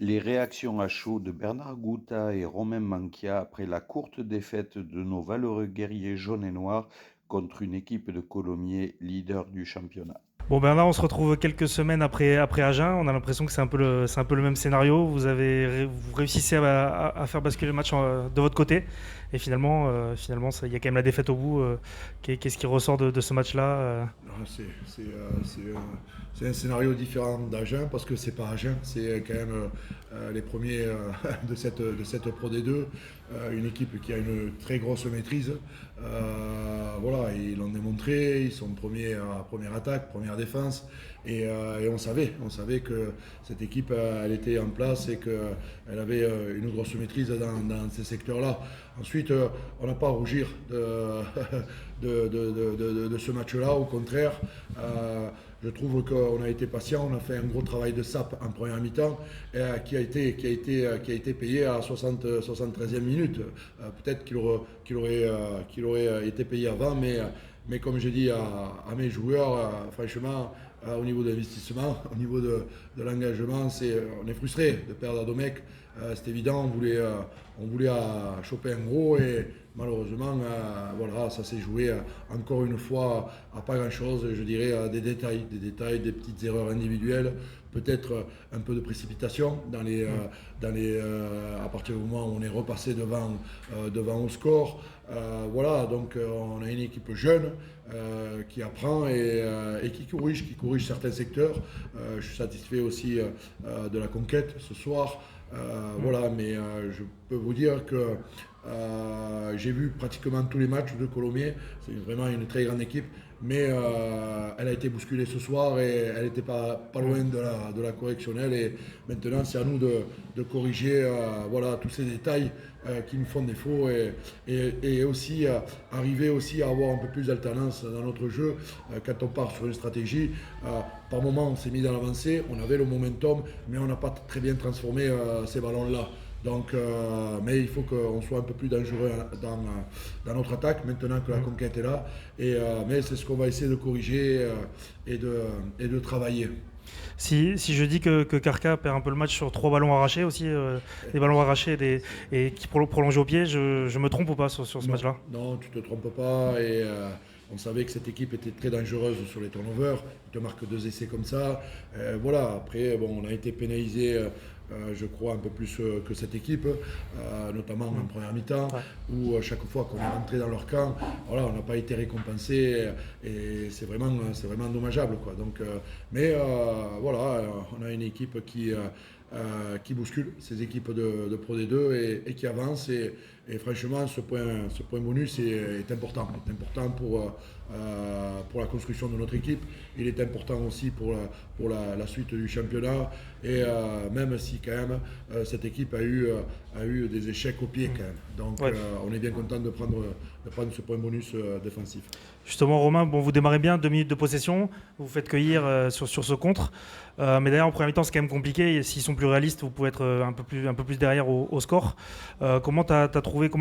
Les réactions à chaud de Bernard Gouta et Romain Manquia après la courte défaite de nos valeureux guerriers jaunes et noirs contre une équipe de Colomiers leader du championnat. Bon Bernard, on se retrouve quelques semaines après Agen. On a l'impression que c'est un peu le même scénario. Vous réussissez à faire basculer le match de votre côté. Et finalement, il y a quand même la défaite au bout. Qu'est-ce qui ressort de ce match-là? Non, c'est un scénario différent d'Agen parce que c'est pas Agen, c'est quand même les premiers de cette Pro D2, une équipe qui a une très grosse maîtrise. Voilà, ils l'ont démontré, ils sont premiers à première attaque, première défense, et on savait que cette équipe elle était en place et qu'elle avait une grosse maîtrise dans ces secteurs-là. Ensuite, on n'a pas à rougir de ce match-là. Au contraire, je trouve qu'on a été patient, on a fait un gros travail de sape en première mi-temps qui a été payé à la 73e minute. Peut-être qu'il aurait été payé avant, mais comme j'ai dit à mes joueurs, franchement, au niveau de l'investissement, au niveau de l'engagement, on est frustré de perdre à Domecq. C'est évident, on voulait choper un gros et malheureusement, voilà, ça s'est joué encore une fois à pas grand-chose, je dirais à des détails, des petites erreurs individuelles, peut-être un peu de précipitation à partir du moment où on est repassé devant au score. Voilà, donc on a une équipe jeune qui apprend et qui corrige certains secteurs. Je suis satisfait aussi de la conquête ce soir. Voilà, mais je peux vous dire que j'ai vu pratiquement tous les matchs de Colomiers. C'est vraiment une très grande équipe, mais elle a été bousculée ce soir et elle n'était pas loin de la correctionnelle. Et maintenant, c'est à nous de corriger voilà, tous ces détails qui nous font défaut et aussi arriver aussi à avoir un peu plus d'alternance dans notre jeu. Quand on part sur une stratégie, par moment on s'est mis dans l'avancée, on avait le momentum, mais on n'a pas très bien transformé ces ballons-là. Donc, mais il faut qu'on soit un peu plus dangereux dans notre attaque maintenant que la conquête est là. Mais c'est ce qu'on va essayer de corriger et de travailler. Si je dis que Karka perd un peu le match sur 3 ballons arrachés aussi, des ballons arrachés et qui prolongent au pied, je me trompe ou pas sur ce Non, match-là? non, tu te trompes pas. Et on savait que cette équipe était très dangereuse sur les turnovers. Ils te marquent 2 essais comme ça. Voilà. Après, bon, on a été pénalisé, je crois, un peu plus que cette équipe, notamment en première mi-temps, Ouais. où chaque fois qu'on est rentré dans leur camp, voilà, on n'a pas été récompensé. Et c'est vraiment dommageable, quoi. Donc, mais voilà, on a une équipe qui bouscule ces équipes de Pro D2 et qui avance. Et franchement, ce point bonus est important. Il est important pour la construction de notre équipe. Il est important aussi pour la suite du championnat. Et même si quand même cette équipe a eu des échecs au pied quand même. Donc Ouais. on est bien content de prendre ce point bonus défensif. Justement, Romain, bon, vous démarrez bien, 2 minutes de possession, vous vous faites cueillir sur ce contre. Mais d'ailleurs, en première mi-temps, c'est quand même compliqué. Et s'ils sont plus réalistes, vous pouvez être un peu plus derrière au score. Comment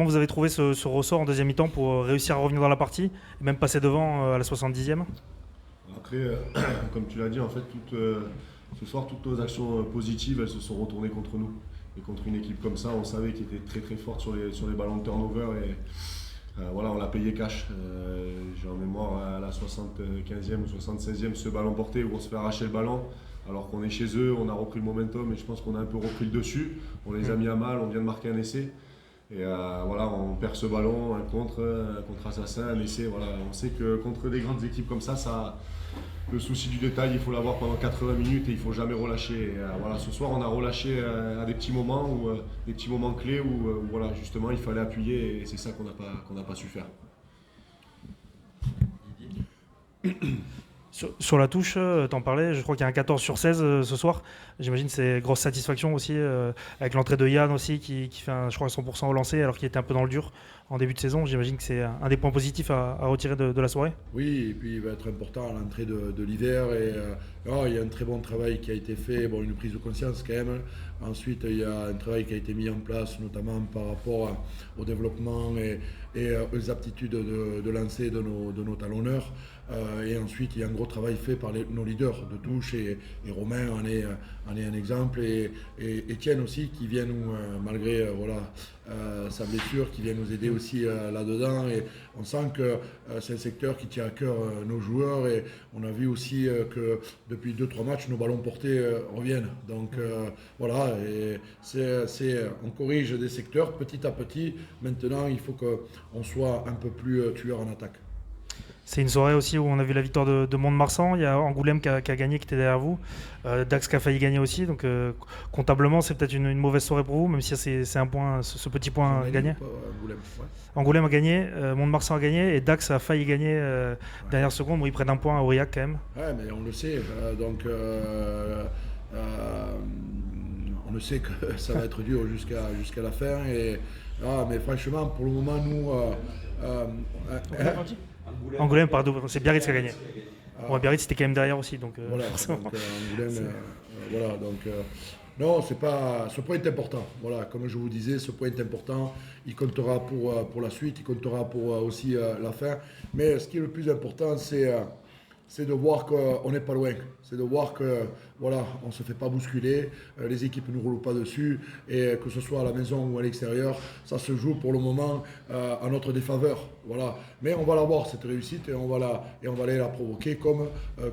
vous avez trouvé ce ressort en deuxième mi-temps pour réussir à revenir dans la partie et même passer devant à la 70e? Après, comme tu l'as dit, en fait, ce soir, toutes nos actions positives, elles se sont retournées contre nous. Et contre une équipe comme ça, on savait qu'elle était très très forte sur les ballons de turnover. Et voilà, on l'a payé cash. J'ai en mémoire à la 75e ou 76e ce ballon porté où on se fait arracher le ballon. Alors qu'on est chez eux, on a repris le momentum et je pense qu'on a un peu repris le dessus. On les a mis à mal, on vient de marquer un essai. Et voilà, on perd ce ballon, un contre assassin, un essai. Voilà. On sait que contre des grandes équipes comme ça, le souci du détail, il faut l'avoir pendant 80 minutes et il ne faut jamais relâcher. Et, voilà, ce soir, on a relâché à des petits moments, des petits moments clés où voilà, justement, il fallait appuyer et c'est ça qu'on n'a pas su faire. Sur la touche, t'en parlais, je crois qu'il y a un 14 sur 16 ce soir. J'imagine que c'est grosse satisfaction aussi, avec l'entrée de Yann aussi qui fait je crois 100% au lancer alors qu'il était un peu dans le dur en début de saison. J'imagine que c'est un des points positifs à retirer de la soirée. Oui, et puis il va être important à l'entrée de l'hiver. Et il y a un très bon travail qui a été fait, bon, une prise de conscience quand même Ensuite, il y a un travail qui a été mis en place, notamment par rapport au développement et aux aptitudes de lancer de nos talonneurs. Et ensuite, il y a un gros travail fait par nos leaders de touche et Romain en est un exemple et Étienne aussi qui vient nous, malgré sa blessure, qui vient nous aider aussi là-dedans. Et on sent que c'est un secteur qui tient à cœur nos joueurs et on a vu aussi que depuis 2-3 matchs, nos ballons portés reviennent. Donc voilà, et on corrige des secteurs petit à petit. Maintenant, il faut qu'on soit un peu plus tueur en attaque. C'est une soirée aussi où on a vu la victoire de Mont-de-Marsan. Il y a Angoulême qui a gagné, qui était derrière vous. Dax qui a failli gagner aussi. Donc comptablement, c'est peut-être une mauvaise soirée pour vous, même si c'est un point, ce petit point gagné. Angoulême, ouais. Angoulême a gagné, Mont-de-Marsan a gagné et Dax a failli gagner dernière seconde où ils prennent un point à Aurillac quand même. Ouais, mais on le sait. On le sait que ça va être dur jusqu'à la fin. Mais franchement, pour le moment, nous. Angoulême, pardon, c'est Biarritz qui a gagné. Bon, Biarritz c'était quand même derrière aussi. Donc, voilà, Angoulême, voilà, donc. Non, c'est pas. Ce point est important. Voilà, comme je vous disais, ce point est important. Il comptera pour la suite, il comptera pour aussi la fin. Mais ce qui est le plus important, c'est de voir qu'on n'est pas loin. C'est de voir que voilà, on ne se fait pas bousculer, les équipes ne roulent pas dessus, et que ce soit à la maison ou à l'extérieur, ça se joue pour le moment à notre défaveur. Voilà. Mais on va l'avoir, cette réussite, et on va aller la provoquer comme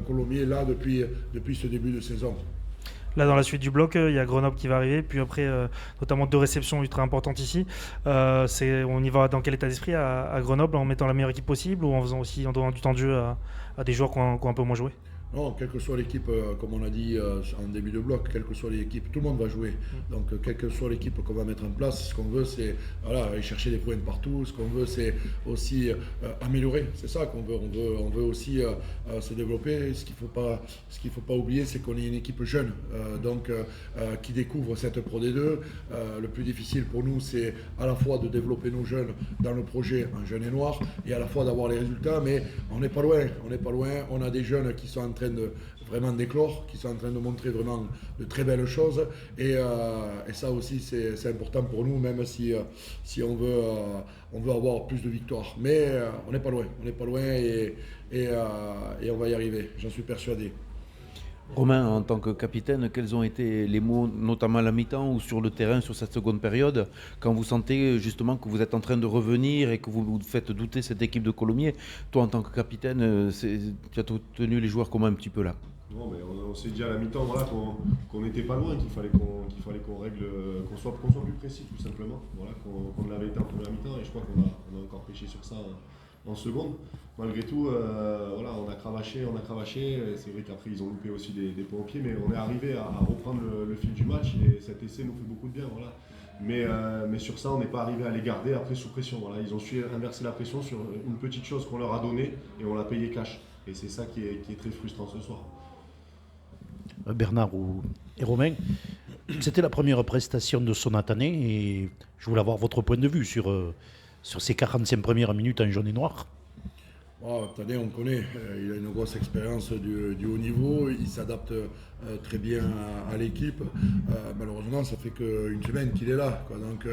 Colomiers là depuis ce début de saison. Là, dans la suite du bloc, il y a Grenoble qui va arriver, puis après, notamment 2 réceptions ultra importantes ici. On y va dans quel état d'esprit à Grenoble, en mettant la meilleure équipe possible ou en faisant aussi en donnant du temps de jeu à des joueurs qui ont un peu moins joué? Non, quelle que soit l'équipe, comme on a dit en début de bloc, quelle que soit l'équipe, tout le monde va jouer. Donc, quelle que soit l'équipe qu'on va mettre en place, ce qu'on veut, c'est aller chercher des points partout. Ce qu'on veut, c'est aussi améliorer. C'est ça qu'on veut. On veut aussi se développer. Ce qu'il faut pas oublier, c'est qu'on est une équipe jeune, qui découvre cette Pro D2. Le plus difficile pour nous, c'est à la fois de développer nos jeunes dans le projet en jaune et noir, et à la fois d'avoir les résultats. Mais on n'est pas loin. On a des jeunes qui sont en train de vraiment d'éclore, qui sont en train de montrer vraiment de très belles choses. Et ça aussi, c'est important pour nous, même si on veut avoir plus de victoires. Mais on n'est pas loin. Et on va y arriver, j'en suis persuadé. Romain, en tant que capitaine, quels ont été les mots, notamment à la mi-temps ou sur le terrain, sur cette seconde période, quand vous sentez justement que vous êtes en train de revenir et que vous faites douter cette équipe de Colomiers? Toi, en tant que capitaine, tu as tenu les joueurs comment un petit peu là? Non, mais on s'est dit à la mi-temps voilà, qu'on n'était pas loin, qu'il fallait qu'on règle, qu'on soit plus précis tout simplement, voilà, qu'on l'avait été en première mi-temps, et je crois qu'on a encore pêché sur ça en seconde. Malgré tout, on a cravaché, c'est vrai qu'après ils ont loupé aussi des points au pied, mais on est arrivé à reprendre le fil du match, et cet essai nous fait beaucoup de bien. Voilà. Mais sur ça, on n'est pas arrivé à les garder après sous pression. Voilà. Ils ont su inverser la pression sur une petite chose qu'on leur a donnée, et on l'a payé cash. Et c'est ça qui est très frustrant ce soir. Bernard et Romain, c'était la première prestation de Sonatané, et je voulais avoir votre point de vue sur ces 45 premières minutes en jaune et noir. Tané, on connaît, il a une grosse expérience du haut niveau, il s'adapte très bien à l'équipe. Malheureusement, ça fait qu'une semaine qu'il est là, quoi. Donc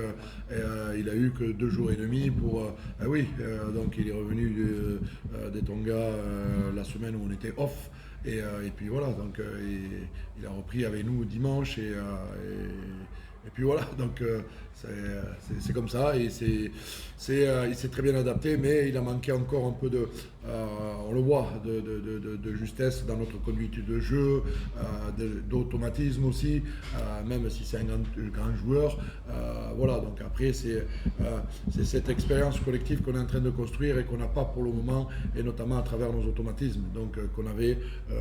il a eu que 2 jours et demi pour... donc il est revenu des Tonga la semaine où on était off. Et puis voilà, donc il a repris avec nous dimanche, et puis voilà, donc c'est comme ça, et il s'est très bien adapté, mais il a manqué encore un peu on le voit, de justesse dans notre conduite de jeu, d'automatisme aussi, même si c'est un grand joueur. Voilà, donc après c'est cette expérience collective qu'on est en train de construire et qu'on n'a pas pour le moment, et notamment à travers nos automatismes, donc qu'on avait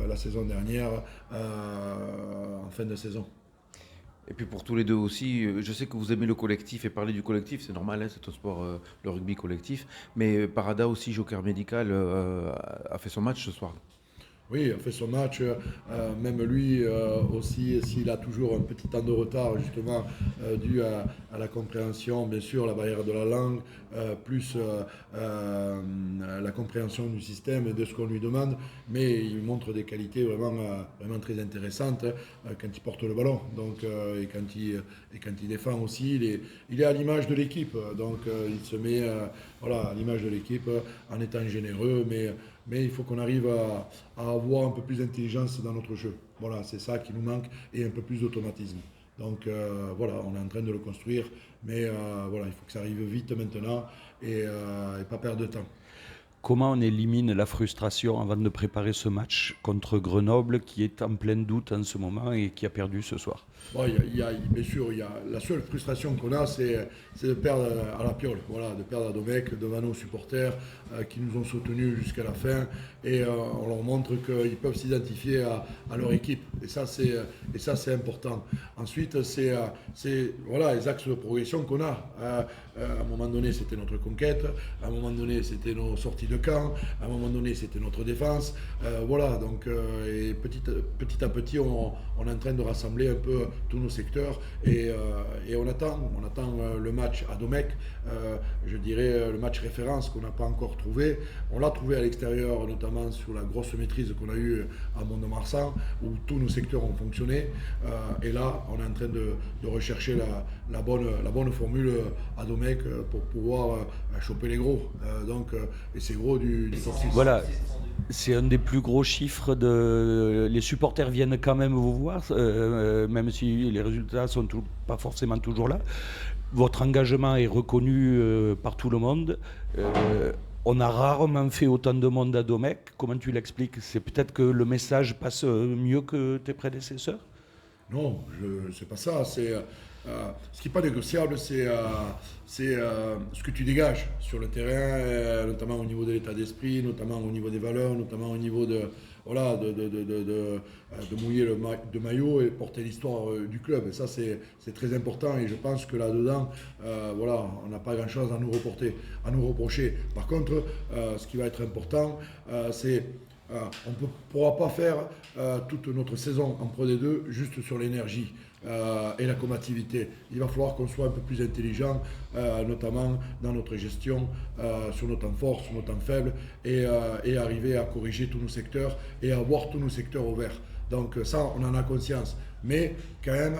la saison dernière en fin de saison. Et puis pour tous les deux aussi, je sais que vous aimez le collectif, et parler du collectif, c'est normal, hein, c'est un sport, le rugby collectif. Mais Parada aussi, joker médical, a fait son match ce soir. Oui, il a fait son match, même lui aussi, s'il a toujours un petit temps de retard, justement, dû à la compréhension, bien sûr, la barrière de la langue, plus la compréhension du système et de ce qu'on lui demande, mais il montre des qualités vraiment très intéressantes quand il porte le ballon, donc, et quand il défend aussi, il est à l'image de l'équipe, donc il se met voilà, à l'image de l'équipe en étant généreux, mais il faut qu'on arrive à avoir un peu plus d'intelligence dans notre jeu. Voilà, c'est ça qui nous manque et un peu plus d'automatisme. Donc voilà, on est en train de le construire, mais voilà, il faut que ça arrive vite maintenant et pas perdre de temps. Comment on élimine la frustration avant de préparer ce match contre Grenoble qui est en plein doute en ce moment et qui a perdu ce soir? Bon, bien sûr, la seule frustration qu'on a, c'est de perdre à la piole, voilà, de perdre à Domecq devant nos supporters qui nous ont soutenus jusqu'à la fin et on leur montre qu'ils peuvent s'identifier à leur équipe et ça c'est important. Ensuite, c'est voilà, les axes de progression qu'on a. À un moment donné, c'était notre conquête, à un moment donné, c'était nos sorties de camp, à un moment donné, c'était notre défense. Voilà, donc et petit à petit, on est en train de rassembler un peu tous nos secteurs et on attend le match à Domecq, je dirais le match référence qu'on n'a pas encore trouvé. On l'a trouvé à l'extérieur, notamment sur la grosse maîtrise qu'on a eue à Mont-de-Marsan, où tous nos secteurs ont fonctionné. Et là, on est en train de rechercher la bonne formule à Domecq pour pouvoir choper les gros. Et c'est gros du top 6. Voilà, c'est un des plus gros chiffres. Les supporters viennent quand même vous voir, même si les résultats ne sont pas forcément toujours là. Votre engagement est reconnu par tout le monde. On a rarement fait autant de monde à Domecq. Comment tu l'expliques? C'est peut-être que le message passe mieux que tes prédécesseurs? Non, c'est pas ça. Ce qui n'est pas négociable, c'est ce que tu dégages sur le terrain, notamment au niveau de l'état d'esprit, notamment au niveau des valeurs, notamment au niveau de mouiller le maillot et porter l'histoire du club. Et ça, c'est très important. Et je pense que là-dedans, on n'a pas grand-chose à nous reprocher. Par contre, ce qui va être important, c'est on ne pourra pas faire toute notre saison en Pro D2 juste sur l'énergie et la combativité. Il va falloir qu'on soit un peu plus intelligent, notamment dans notre gestion, sur nos temps forts, sur nos temps faibles, et arriver à corriger tous nos secteurs et à avoir tous nos secteurs ouverts. Donc ça, on en a conscience. Mais quand même,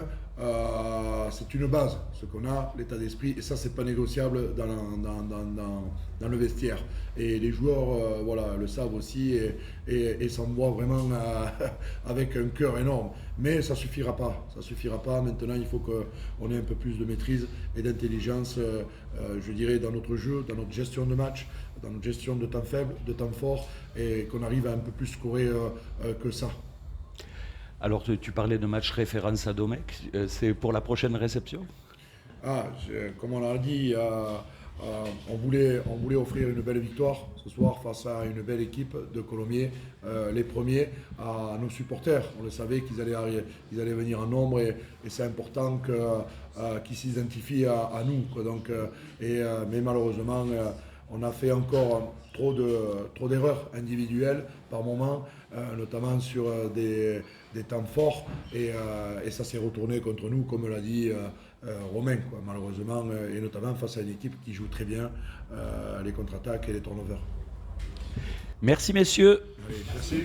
c'est une base, ce qu'on a, l'état d'esprit, et ça, c'est pas négociable dans le vestiaire. Et les joueurs le savent aussi et s'envoient vraiment avec un cœur énorme. Mais ça suffira pas. Maintenant, il faut qu'on ait un peu plus de maîtrise et d'intelligence, je dirais, dans notre jeu, dans notre gestion de match, dans notre gestion de temps faibles, de temps forts, et qu'on arrive à un peu plus scorer que ça. Alors, tu parlais de match référence à Domecq. C'est pour la prochaine réception? Comme on l'a dit, on voulait offrir une belle victoire ce soir face à une belle équipe de Colomiers, les premiers, à nos supporters. On le savait qu'ils allaient venir en nombre et c'est important qu'ils s'identifient à nous, quoi. Donc, mais malheureusement, on a fait encore trop d'erreurs individuelles par moment, notamment sur des temps forts, et ça s'est retourné contre nous, comme l'a dit Romain, quoi, malheureusement, et notamment face à une équipe qui joue très bien les contre-attaques et les turnovers. Merci messieurs. Allez, merci.